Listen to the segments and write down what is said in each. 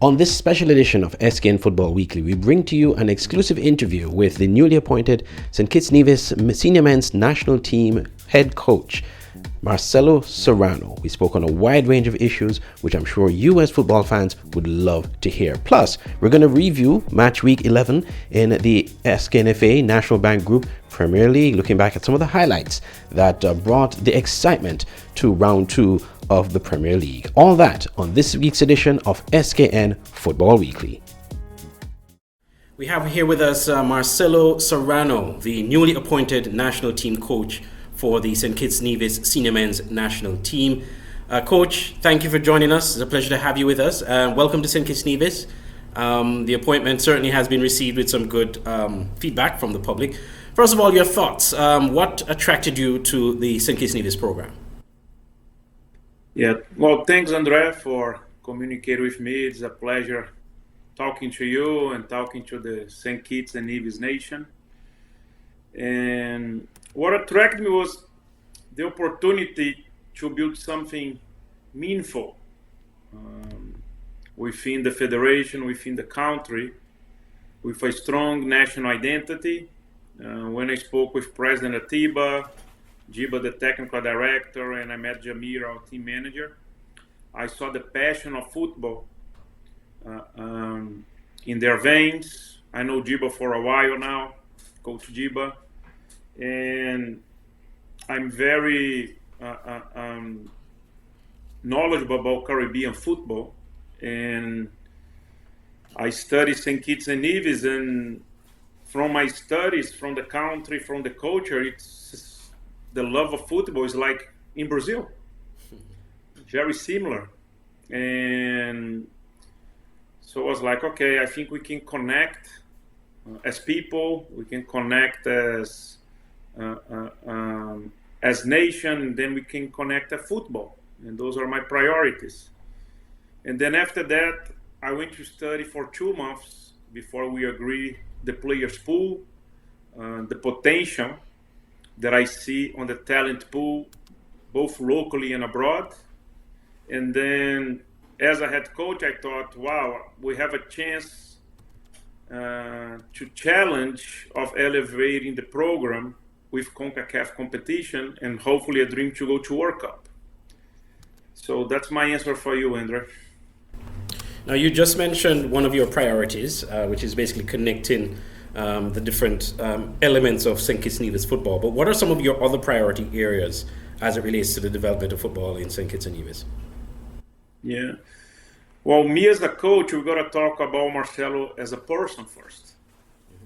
On this special edition of SKN Football Weekly, we bring to you an exclusive interview with the newly appointed St. Kitts Nevis Senior Men's National Team head coach, Marcelo Serrano. We spoke on a wide range of issues, which I'm sure you as football fans would love to hear. Plus, we're going to review match week 11 in the SKNFA National Bank Group Premier League, looking back at some of the highlights that brought the excitement to round 2 of the Premier League. All that on this week's edition of SKN Football Weekly. We have here with us Marcelo Serrano, the newly appointed national team coach for the St. Kitts Nevis Senior Men's National Team. Coach, thank you for joining us. It's a pleasure to have you with us. Welcome to St. Kitts Nevis. The appointment certainly has been received with some good feedback from the public. First of all, your thoughts. What attracted you to the St. Kitts Nevis program? Yeah, well, thanks, Andre, for communicating with me. It's a pleasure talking to you and talking to the St. Kitts and Nevis nation. And what attracted me was the opportunity to build something meaningful within the federation, within the country, with a strong national identity. When I spoke with President Atiba, Jiba, the technical director, and I met Jamir, our team manager, I saw the passion of football in their veins. I know Jiba for a while now, Coach Jiba, and I'm very knowledgeable about Caribbean football. And I study St. Kitts and Nevis, and from my studies, from the country, from the culture, it's the love of football is like in Brazil, very similar. And so I was like, okay, I think we can connect as people, we can connect as nation, and then we can connect at football. And those are my priorities. And then after that, I went to study for 2 months before we agree the players pool, the potential that I see on the talent pool, both locally and abroad. And then as a head coach, I thought, wow, we have a chance to challenge of elevating the program with CONCACAF competition and hopefully a dream to go to World Cup. So that's my answer for you, Andre. Now, you just mentioned one of your priorities, which is basically connecting the different elements of St. Kitts Nevis football. But what are some of your other priority areas as it relates to the development of football in St. Kitts and Nevis? Yeah. Well, me as a coach, we've got to talk about Marcelo as a person first.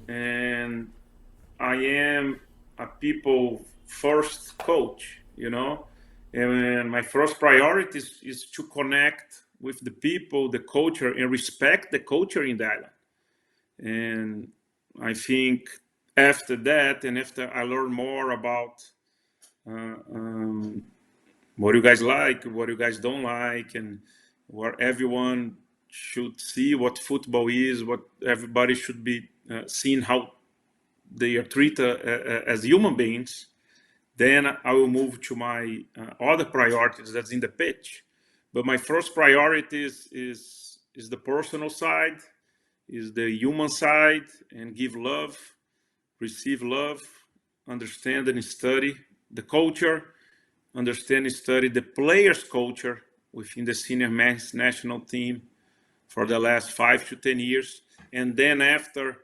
Mm-hmm. And I am a people first coach, you know, and my first priority is to connect with the people, the culture, and respect the culture in the island. And I think after that, and after I learn more about what you guys like, what you guys don't like, and what everyone should see, what football is, what everybody should be seeing, how they are treated as human beings, then I will move to my other priorities that's in the pitch. But my first priority is the personal side, is the human side, and give love, receive love, understand and study the culture, understand and study the players' culture within the senior men's national team for the last 5 to 10 years. And then after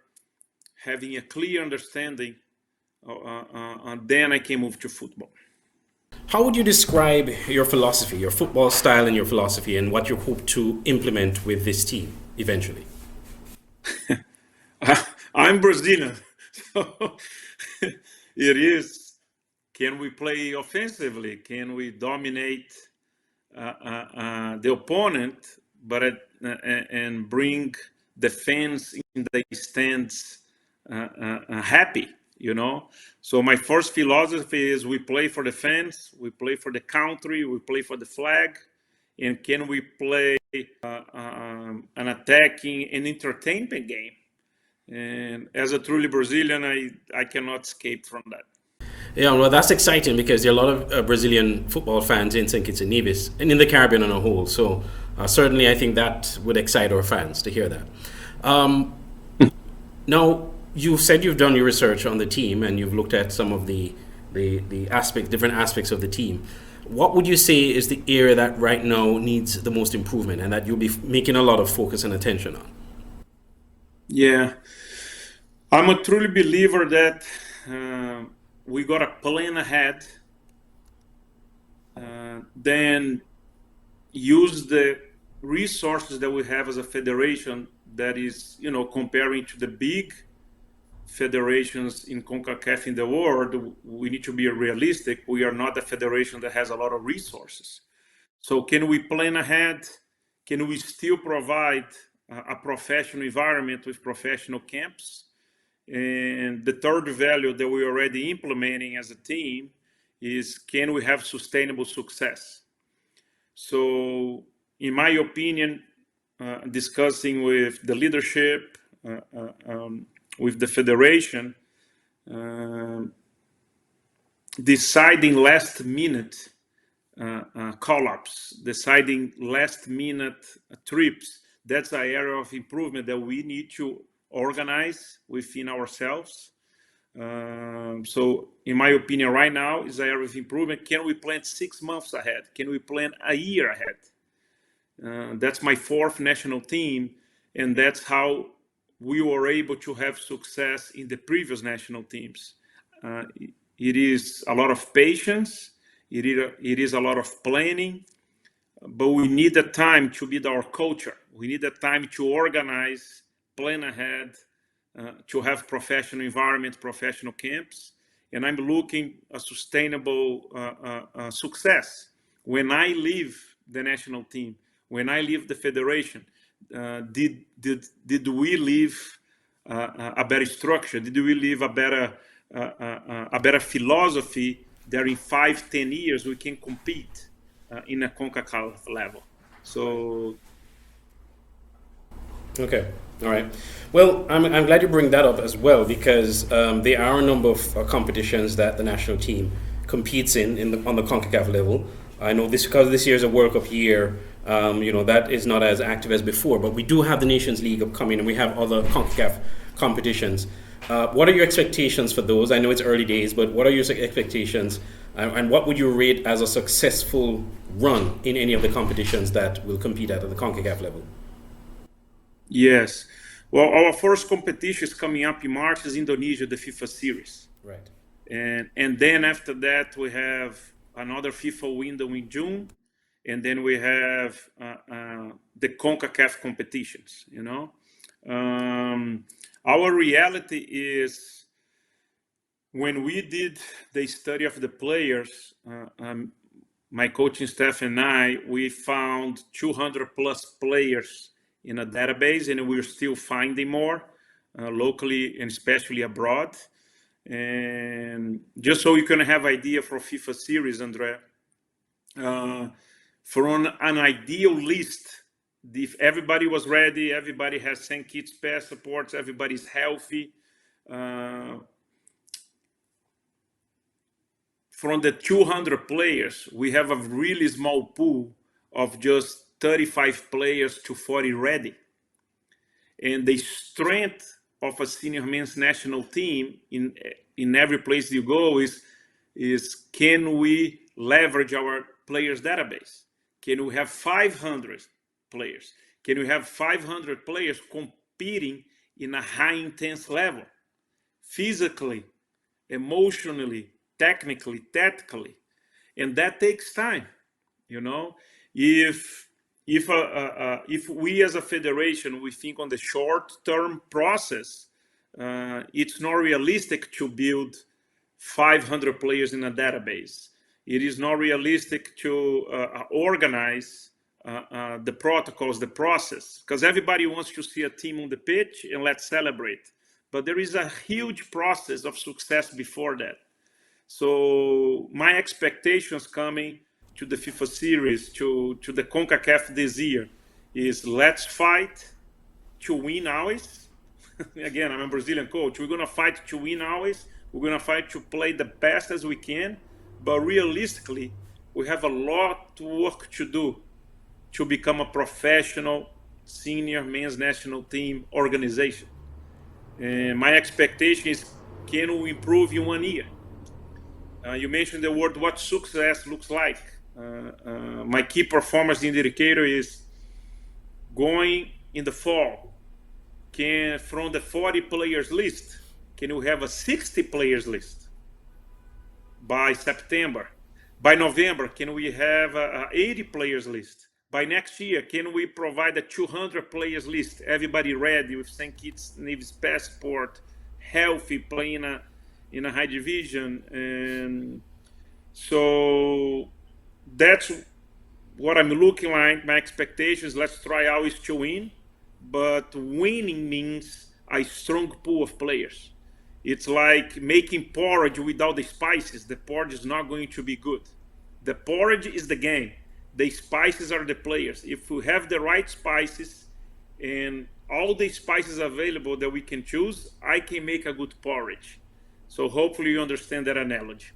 having a clear understanding, then I can move to football. How would you describe your philosophy, your football style and your philosophy, and what you hope to implement with this team eventually? I'm Brazilian, so it is, can we play offensively? Can we dominate the opponent, but and bring the fans in the stands happy? You know, so my first philosophy is we play for the fans, we play for the country, we play for the flag, and can we play an attacking and entertainment game? And as a truly Brazilian, I cannot escape from that. Yeah, well, that's exciting because there are a lot of Brazilian football fans in St. Kitts and Nevis and in the Caribbean on a whole. So Certainly, I think that would excite our fans to hear that. Now, you've said you've done your research on the team and you've looked at some of the aspects, different aspects of the team. What would you say is the area that right now needs the most improvement and that you'll be making a lot of focus and attention on? Yeah, I'm a truly believer that we got to plan ahead, then use the resources that we have as a federation that is, comparing to the big federations in CONCACAF in the world, we need to be realistic. We are not a federation that has a lot of resources. So can we plan ahead? Can we still provide a professional environment with professional camps? And the third value that we're already implementing as a team is, can we have sustainable success? So in my opinion, discussing with the leadership, with the federation, deciding last minute call-ups, deciding last minute trips, that's an area of improvement that we need to organize within ourselves. So in my opinion right now is an area of improvement. Can we plan 6 months ahead? Can we plan a year ahead? That's my fourth national team, and that's how we were able to have success in the previous national teams. It is a lot of patience, it is a lot of planning, but we need the time to build our culture. We need the time to organize, plan ahead, to have professional environment, professional camps, and I'm looking a sustainable success. When I leave the national team, when I leave the federation, did we leave a better structure? Did we leave a better philosophy that in 5-10 years we can compete in a CONCACAF level? So. Okay, all right. Well, I'm glad you bring that up as well because there are a number of competitions that the national team competes on the CONCACAF level. I know this because this year is a World Cup year. That is not as active as before, but we do have the Nations League upcoming and we have other CONCACAF competitions. What are your expectations for those? I know it's early days, but what are your expectations and what would you rate as a successful run in any of the competitions that will compete at the CONCACAF level? Yes. Well, our first competition is coming up in March, is Indonesia, the FIFA series. Right. And then after that, we have another FIFA window in June. And then we have the CONCACAF competitions, Our reality is when we did the study of the players, my coaching staff and I, we found 200 plus players in a database, and we're still finding more locally and especially abroad. And just so you can have idea for FIFA series, Andre, from an ideal list, if everybody was ready, everybody has St. Kitts passports, everybody's healthy, from the 200 players, we have a really small pool of just 35 players to 40 ready. And the strength of a senior men's national team in every place you go is can we leverage our players database? Can we have 500 players? Can we have 500 players competing in a high intense level? Physically, emotionally, technically, tactically. And that takes time, If we as a federation, we think on the short-term process, it's not realistic to build 500 players in a database. It is not realistic to organize the protocols, the process, because everybody wants to see a team on the pitch and let's celebrate. But there is a huge process of success before that. So my expectations coming to the FIFA series, to the CONCACAF this year, is let's fight to win always. Again, I'm a Brazilian coach. We're going to fight to win always. We're going to fight to play the best as we can. But realistically, we have a lot of work to do to become a professional senior men's national team organization. And my expectation is, can we improve in 1 year? You mentioned the word what success looks like. My key performance indicator is going in the fall. Can from the 40 players list, can you have a 60 players list by September? By November, can we have a 80 players list? By next year, can we provide a 200 players list? Everybody ready with St. Kitts Nevis passport, healthy, playing in a high division. And so that's what I'm looking like. My expectations, let's try always to win, but winning means a strong pool of players. It's like making porridge without the spices. The porridge is not going to be good. The porridge is the game. The spices are the players. If we have the right spices and all the spices available that we can choose, I can make a good porridge. So hopefully you understand that analogy.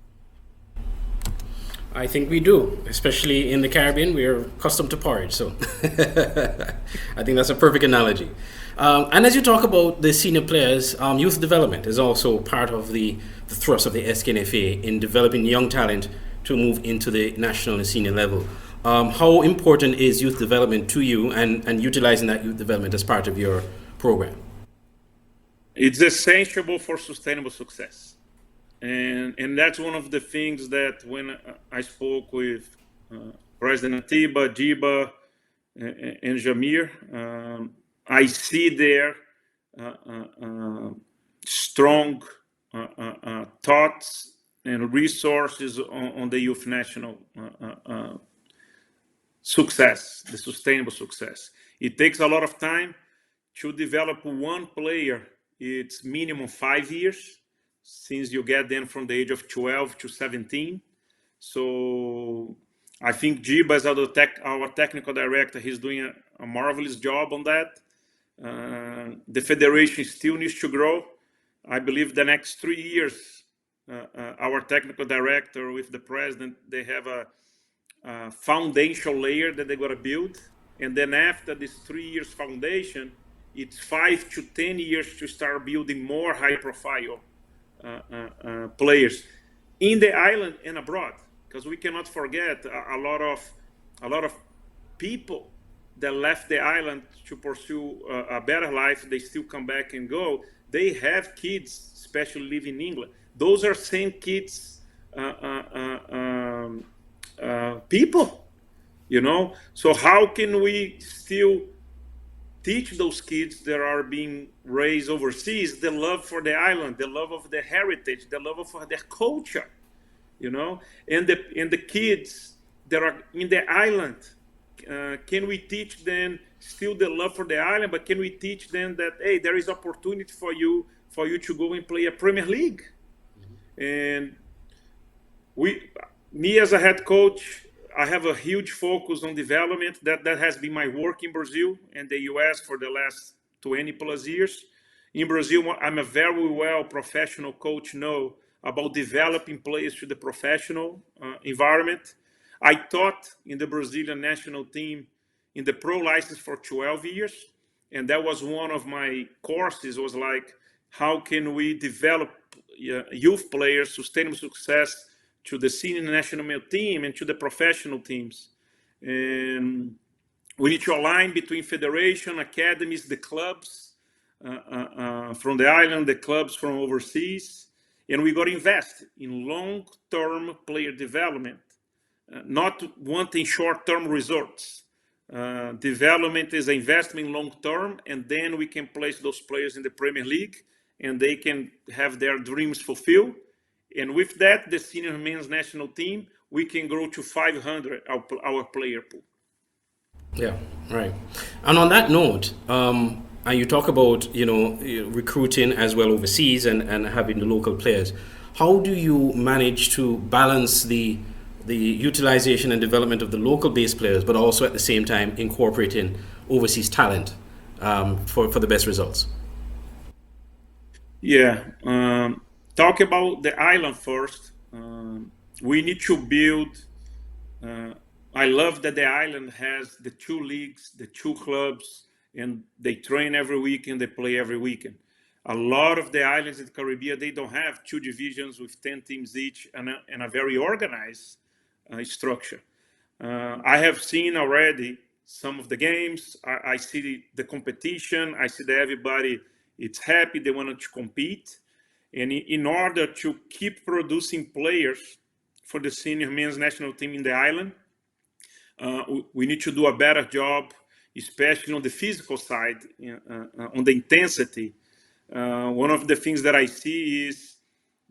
I think we do, especially in the Caribbean. We are accustomed to porridge, so I think that's a perfect analogy. And as you talk about the senior players, youth development is also part of the thrust of the SKNFA in developing young talent to move into the national and senior level. How important is youth development to you, and utilizing that youth development as part of your program? It's essential for sustainable success. And that's one of the things that when I spoke with President Atiba, Jiba, and Jamir, I see their strong thoughts and resources on the youth national success, the sustainable success. It takes a lot of time to develop one player. It's minimum 5 years since you get them from the age of 12 to 17. So I think Jiba, as our technical director, he's doing a marvelous job on that. The federation still needs to grow. I believe the next 3 years, our technical director with the president, they have a foundation layer that they're going to build. And then after this 3 years foundation, it's 5 to 10 years to start building more high profile players in the island and abroad, because we cannot forget a lot of people that left the island to pursue a better life. They still come back and go. They have kids, especially live in England. Those are same kids, people, you know. So how can we still teach those kids that are being raised overseas the love for the island, the love of their heritage, the love of their culture, you know? And the kids that are in the island, can we teach them still the love for the island, but can we teach them that, hey, there is opportunity for you to go and play a Premier League? And me as a head coach, I have a huge focus on development. That has been my work in Brazil and the US for the last 20 plus years. In Brazil, I'm a very well professional coach, know about developing players to the professional environment. I taught in the Brazilian national team in the pro license for 12 years. And that was one of my courses, was like, how can we develop youth players, sustainable success, to the senior national team and to the professional teams. And we need to align between federation, academies, the clubs from the island, the clubs from overseas. And we got to invest in long-term player development, not wanting short-term results. Development is an investment long-term, and then we can place those players in the Premier League and they can have their dreams fulfilled. And with that, the senior men's national team, we can grow to 500, our player pool. Yeah, right. And on that note, and you talk about, recruiting as well overseas and having the local players. How do you manage to balance the utilization and development of the local based players, but also at the same time incorporating overseas talent for the best results? Yeah. Talk about the island first. We need to build I love that the island has the 2 leagues, the 2 clubs, and they train every week and they play every weekend. A lot of the islands in the Caribbean, they don't have 2 divisions with 10 teams each and a very organized structure. I have seen already some of the games. I see the competition. I see that everybody is happy. They want to compete. And in order to keep producing players for the senior men's national team in the island, we need to do a better job, especially on the physical side, on the intensity. One of the things that I see is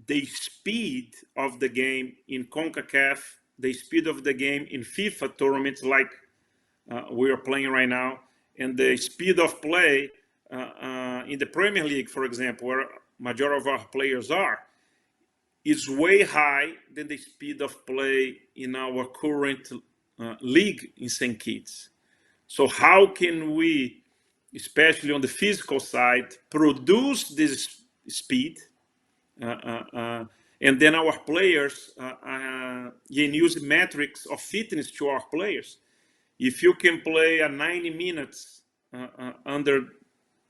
the speed of the game in CONCACAF, the speed of the game in FIFA tournaments like we are playing right now, and the speed of play in the Premier League, for example, where majority of our players are, is way high than the speed of play in our current league in St. Kitts. So how can we, especially on the physical side, produce this speed, and then our players use metrics of fitness to our players. If you can play a 90 minutes under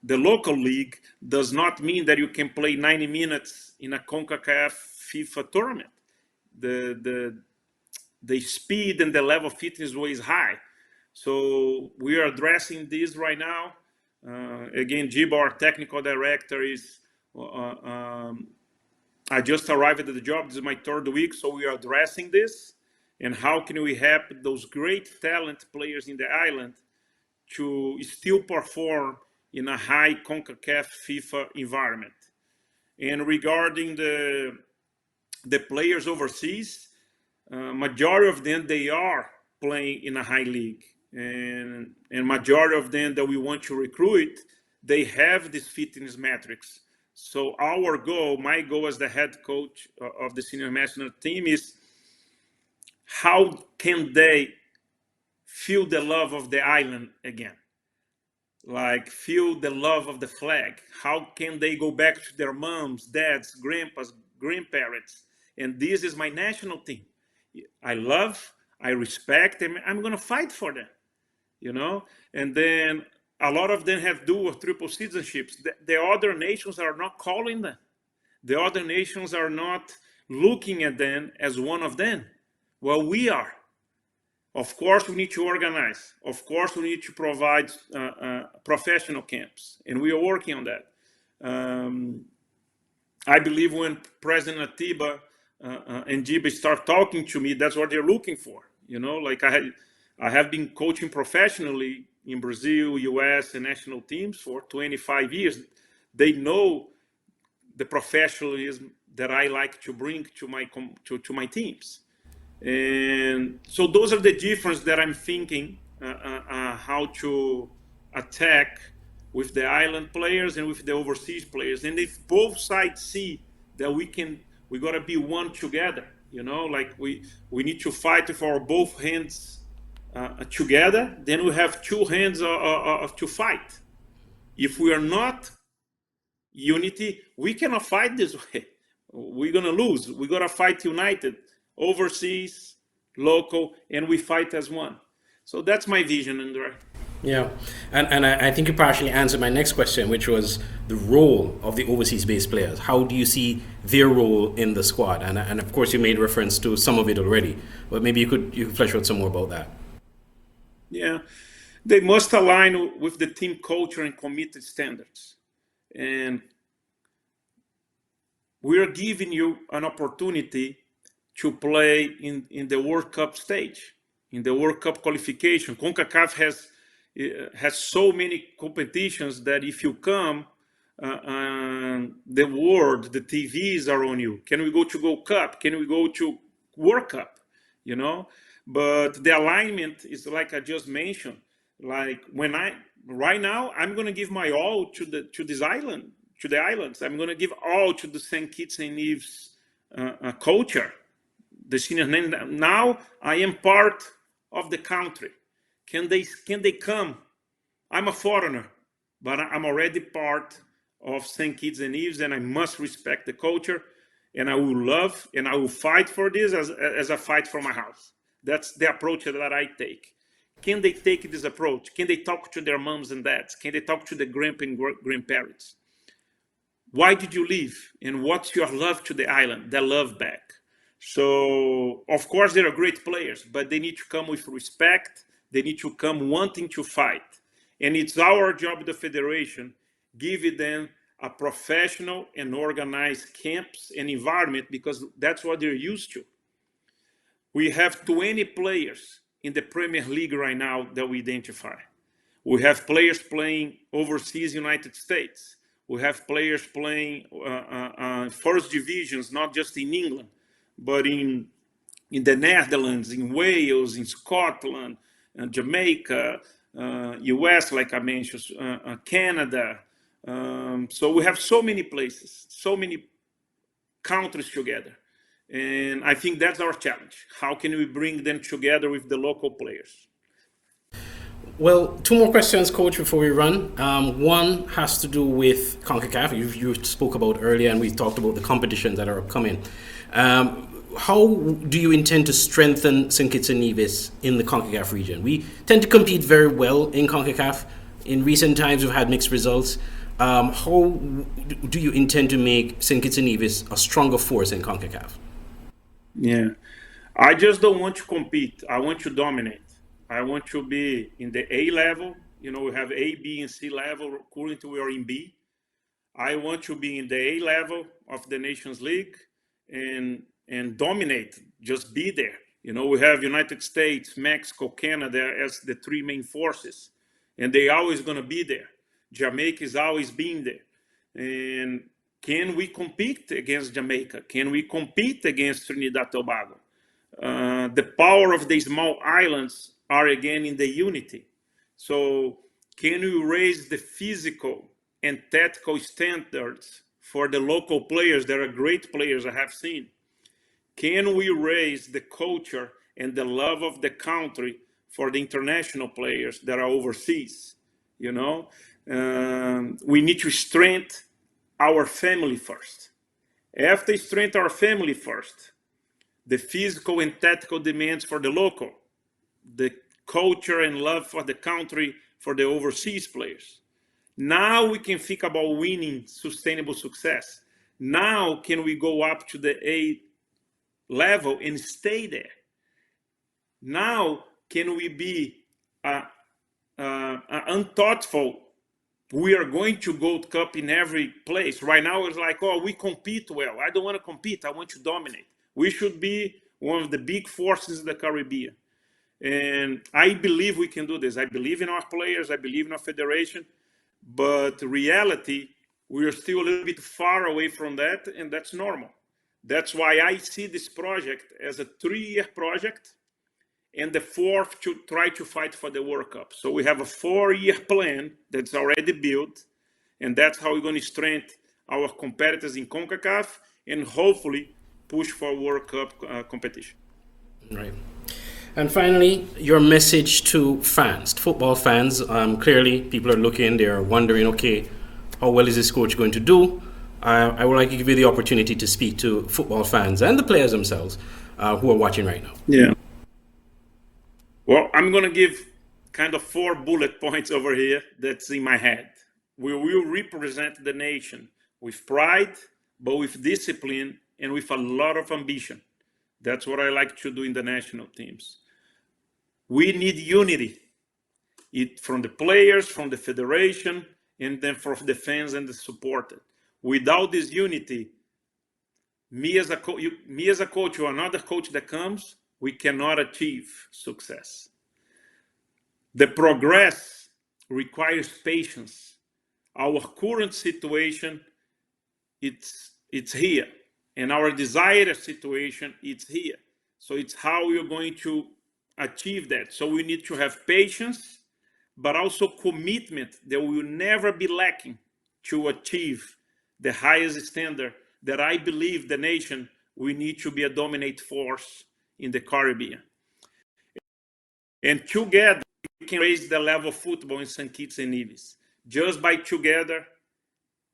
the local league, does not mean that you can play 90 minutes in a CONCACAF FIFA tournament. The speed and the level of fitness is high. So we are addressing this right now. Again, Jibo, our technical director, is I just arrived at the job. This is my 3rd week, so we are addressing this. And how can we help those great talent players in the island to still perform in a high CONCACAF FIFA environment? And regarding the players overseas, majority of them, they are playing in a high league. And majority of them that we want to recruit, they have these fitness metrics. So our goal, my goal as the head coach of the senior national team, is how can they feel the love of the island again? Like feel the love of the flag. How can they go back to their moms, dads, grandpas, grandparents? And this is my national team. I love, I respect, and I'm going to fight for them, you know? And then a lot of them have dual or triple citizenships. The other nations are not calling them. The other nations are not looking at them as one of them. Well, we are. Of course, we need to organize. Of course, we need to provide professional camps, and we are working on that. I believe when President Atiba and Jiba start talking to me, that's what they're looking for. You know, like I have been coaching professionally in Brazil, US, and national teams for 25 years. They know the professionalism that I like to bring to my teams. And so those are the differences that I'm thinking how to attack with the island players and with the overseas players. And if both sides see that we got to be one together, you know, like we need to fight with our both hands together, then we have 2 hands to fight. If we are not unity, we cannot fight this way. We're going to lose. We got to fight united, overseas, local, and we fight as one. So that's my vision, Andre. Yeah, and I think you partially answered my next question, which was the role of the overseas-based players. How do you see their role in the squad? And of course, you made reference to some of it already, but maybe you could flesh out some more about that. Yeah, they must align with the team culture and committed standards. And we are giving you an opportunity to play in the World Cup stage, in the World Cup qualification. CONCACAF has so many competitions that if you come, the world, the TVs are on you. Can we go to Gold Cup? Can we go to World Cup? You know, but the alignment is like I just mentioned. Like right now, I'm going to give my all to this island, to the islands. I'm going to give all to the St. Kitts and Nevis culture. The senior name. Now I am part of the country. Can they come? I'm a foreigner, but I'm already part of St. Kitts and Nevis, and I must respect the culture, and I will love and I will fight for this as I fight for my house. That's the approach that I take. Can they take this approach? Can they talk to their moms and dads? Can they talk to the grandparents? Why did you leave? And what's your love to the island? The love back. So, of course, they are great players, but they need to come with respect. They need to come wanting to fight. And it's our job, the federation, give them a professional and organized camps and environment, because that's what they're used to. We have 20 players in the Premier League right now that we identify. We have players playing overseas United States. We have players playing first divisions, not just in England, but in the Netherlands, in Wales, in Scotland, Jamaica, US, like I mentioned, Canada. So we have so many places, so many countries together. And I think that's our challenge. How can we bring them together with the local players? Well, two more questions, Coach, before we run. One has to do with CONCACAF. You spoke about earlier, and we talked about the competitions that are upcoming. How do you intend to strengthen St. Kitts and Nevis in the CONCACAF region? We tend to compete very well in CONCACAF. In recent times, we've had mixed results. How do you intend to make St. Kitts and Nevis a stronger force in CONCACAF? Yeah, I just don't want to compete. I want to dominate. I want to be in the A level. You know, we have A, B, and C level. Currently, we are in B. I want to be in the A level of the Nations League and dominate. Just be there. You know, we have United States, Mexico, Canada as the three main forces, and they always going to be there. Jamaica is always being there. And can we compete against Jamaica? Can we compete against Trinidad and Tobago? The power of the small islands are again in the unity. So can we raise the physical and tactical standards for the local players that are great players I have seen? Can we raise the culture and the love of the country for the international players that are overseas? You know, we need to strengthen our family first. After strengthen our family first, the physical and tactical demands for the local, the culture and love for the country for the overseas players. Now we can think about winning sustainable success. Now can we go up to the A level and stay there? Now can we be unthoughtful? We are going to Gold Cup in every place. Right now it's like, oh, we compete well. I don't want to compete. I want to dominate. We should be one of the big forces in the Caribbean. And I believe we can do this. I believe in our players. I believe in our federation. But reality, we are still a little bit far away from that, and that's normal. That's why I see this project as a 3-year project, and the fourth to try to fight for the World Cup. So we have a 4-year plan that's already built, and that's how we're going to strengthen our competitors in CONCACAF and hopefully push for World Cup competition. Right. And finally, your message to fans, football fans. Clearly, people are looking, they're wondering, okay, how well is this coach going to do? I would like to give you the opportunity to speak to football fans and the players themselves who are watching right now. Yeah. Well, I'm going to give kind of 4 bullet points over here that's in my head. We will represent the nation with pride, but with discipline and with a lot of ambition. That's what I like to do in the national teams. We need unity, from the players, from the federation, and then from the fans and the supporters. Without this unity, me as a coach or another coach that comes, we cannot achieve success. The progress requires patience. Our current situation, it's here, and our desired situation, it's here. So it's how we're going to achieve that. So we need to have patience, but also commitment that we will never be lacking to achieve the highest standard that I believe the nation, we need to be a dominant force in the Caribbean. And together, we can raise the level of football in St. Kitts and Nevis. Just by together,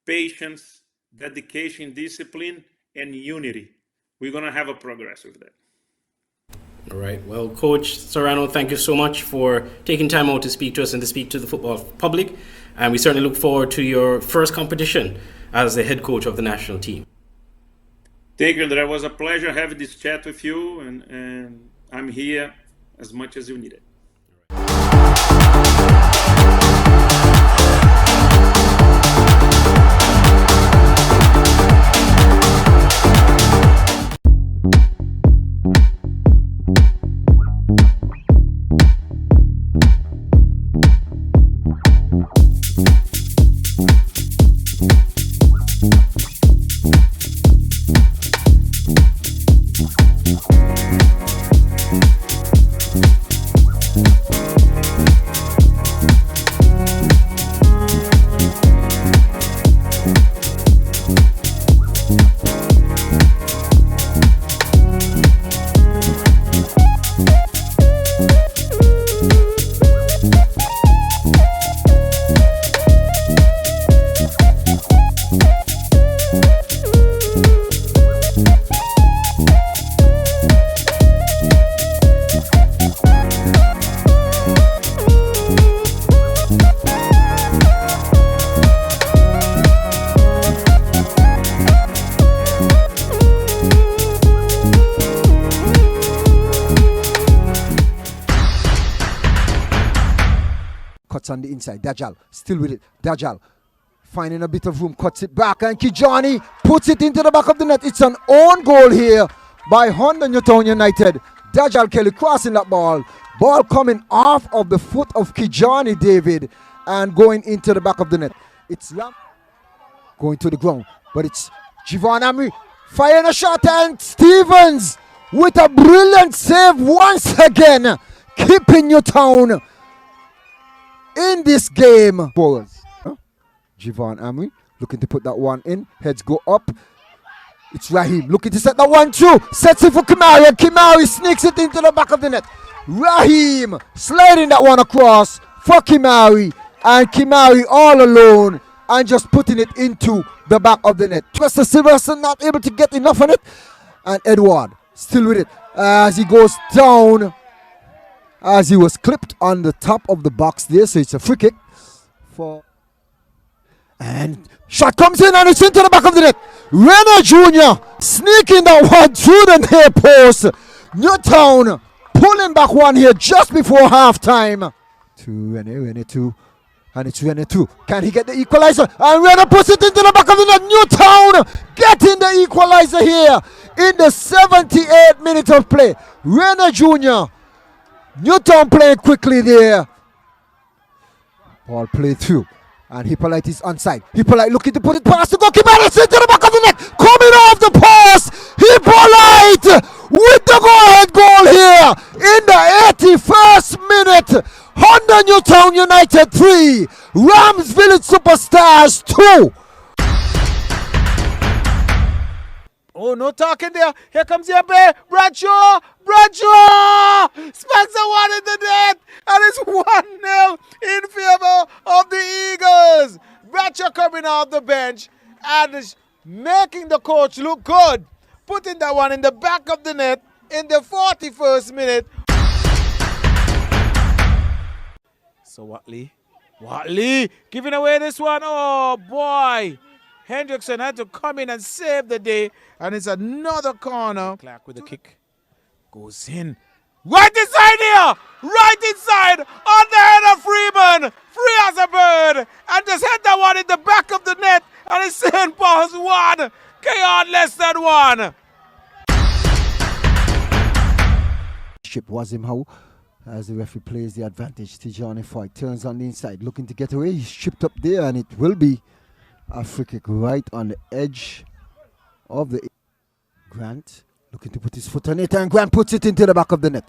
patience, dedication, discipline, and unity, we're going to have a progress with that. All right. Well, Coach Serrano, thank you so much for taking time out to speak to us and to speak to the football public. And we certainly look forward to your first competition as the head coach of the national team. Thank you, Andrea. It was a pleasure having this chat with you, and I'm here as much as you need it. Cuts on the inside. Dajjal still with it. Dajjal finding a bit of room, cuts it back, and Kijani puts it into the back of the net. It's an own goal here by Honda Newtown United. Dajjal Kelly crossing that ball. Ball coming off of the foot of Kijani David and going into the back of the net. It's Lam going to the ground, but it's Javon Amri firing a shot, and Stevens with a brilliant save once again, keeping Newtown in this game. Forwards. Javon Amri looking to put that one in. Heads go up. It's Raheem looking to set that one through. Sets it for Kimari, and Kimari sneaks it into the back of the net. Raheem sliding that one across for Kimari, and Kimari all alone and just putting it into the back of the net. Trester Silverson not able to get enough on it, and Edward still with it as he goes down, as he was clipped on the top of the box there. So it's a free kick for, and shot comes in and it's into the back of the net. Renner Jr. sneaking that one through the near post. Newtown pulling back one here just before halftime. To Renner 2, and it's Renner 2. Can he get the equalizer? And Renner puts it into the back of the net. Newtown getting the equalizer here in the 78th minute of play. Renner Jr. Newtown playing quickly there. Ball played through, and Hippolyte is onside. Hippolyte looking to put it past the goalkeeper. It's into the back of the net. Coming off the post. Hippolyte with the go-ahead goal here in the 81st minute. Honda Newtown United 3, Rams Village Superstars 2. Oh, no talking there. Here comes your play. Bradshaw! Bradshaw! Spencer one in the net. And it's 1-0 in favor of the Eagles. Bradshaw coming off the bench and is making the coach look good. Putting that one in the back of the net in the 41st minute. So Watley giving away this one. Oh, boy. Hendrickson had to come in and save the day, and it's another corner. Clark with the kick. Goes in. Right inside here! Right inside! On the head of Freeman! Free as a bird! And just hit that one in the back of the net, and it's St. Paul's 1, Keon less than 1. Ship was him how, as the referee plays the advantage. Tijani Foy turns on the inside, looking to get away. He's chipped up there, and it will be a free kick right on the edge of the Grant looking to put his foot on it, and Grant puts it into the back of the net.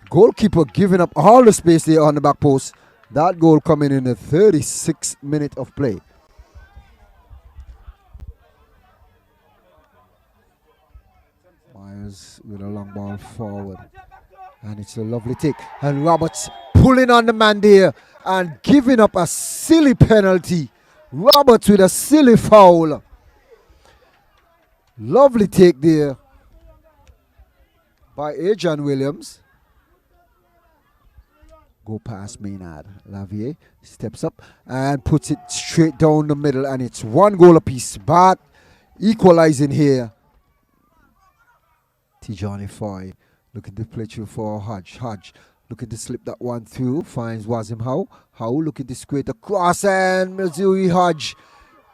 Goalkeeper giving up all the space there on the back post. That goal coming in the 36th minute of play. Myers with a long ball forward, and it's a lovely take, and Roberts pulling on the man there and giving up a silly penalty. Roberts with a silly foul. Lovely take there. by Adrian Williams. Go past Maynard. Lavier steps up and puts it straight down the middle, and it's 1 goal apiece. But equalizing here. Tijani Foy looking to play through for Hodge. Hodge looking to slip that one through. Finds Wazim Howe. Howe looking to square the cross, and Missouri Hodge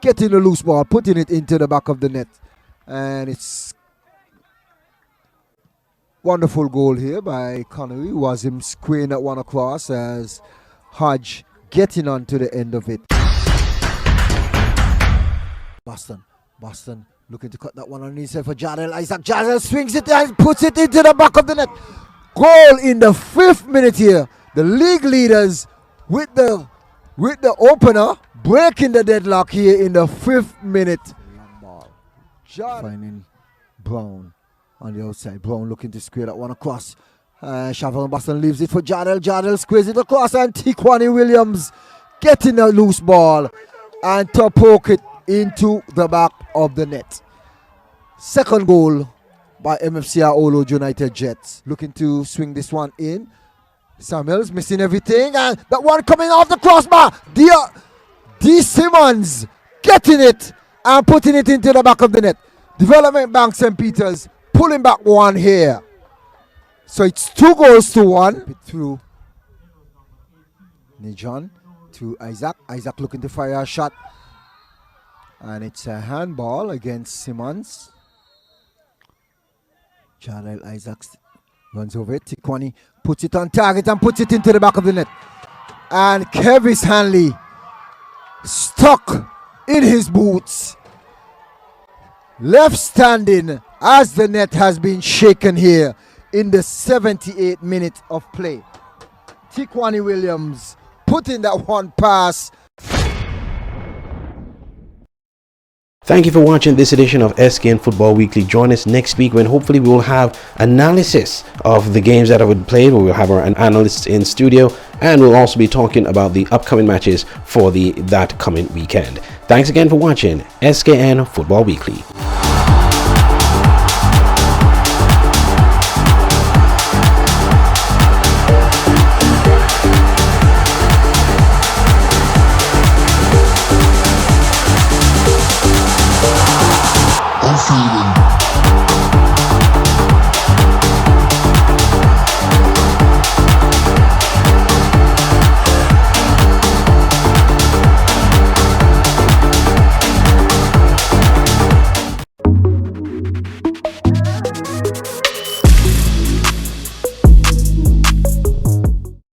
getting the loose ball, putting it into the back of the net. And it's wonderful goal here by Connery. Wazim squaring that one across as Hodge getting on to the end of it. Boston looking to cut that one on himself for Jadel Isaac. Jadel swings it and puts it into the back of the net. Goal in the 5th minute here. The league leaders with the opener, breaking the deadlock here in the 5th minute. Finding Brown on the outside. Brown looking to square that one across. Shavon Boston leaves it for Jadel. Jadel squares it across, and Tiquani Williams getting a loose ball and to poke it into the back of the net. Second goal by MFCR Olo United Jets. Looking to swing this one in. Samuels missing everything, and that one coming off the crossbar. D. Simmons getting it and putting it into the back of the net. Development Bank St. Peter's pulling back one here. So it's 2-1. Through Nijon to Isaac. Isaac looking to fire a shot. And it's a handball against Simmons. Jarrell Isaacs runs over it. Tiquani puts it on target and puts it into the back of the net. And Kevis Hanley stuck in his boots. Left standing as the net has been shaken here in the 78th minute of play. Tiquani Williams putting that one past. Thank you for watching this edition of SKN Football Weekly. Join us next week when hopefully we will have analysis of the games that have been played. We will have our analysts in studio, and we'll also be talking about the upcoming matches for that coming weekend. Thanks again for watching SKN Football Weekly. I'm feeling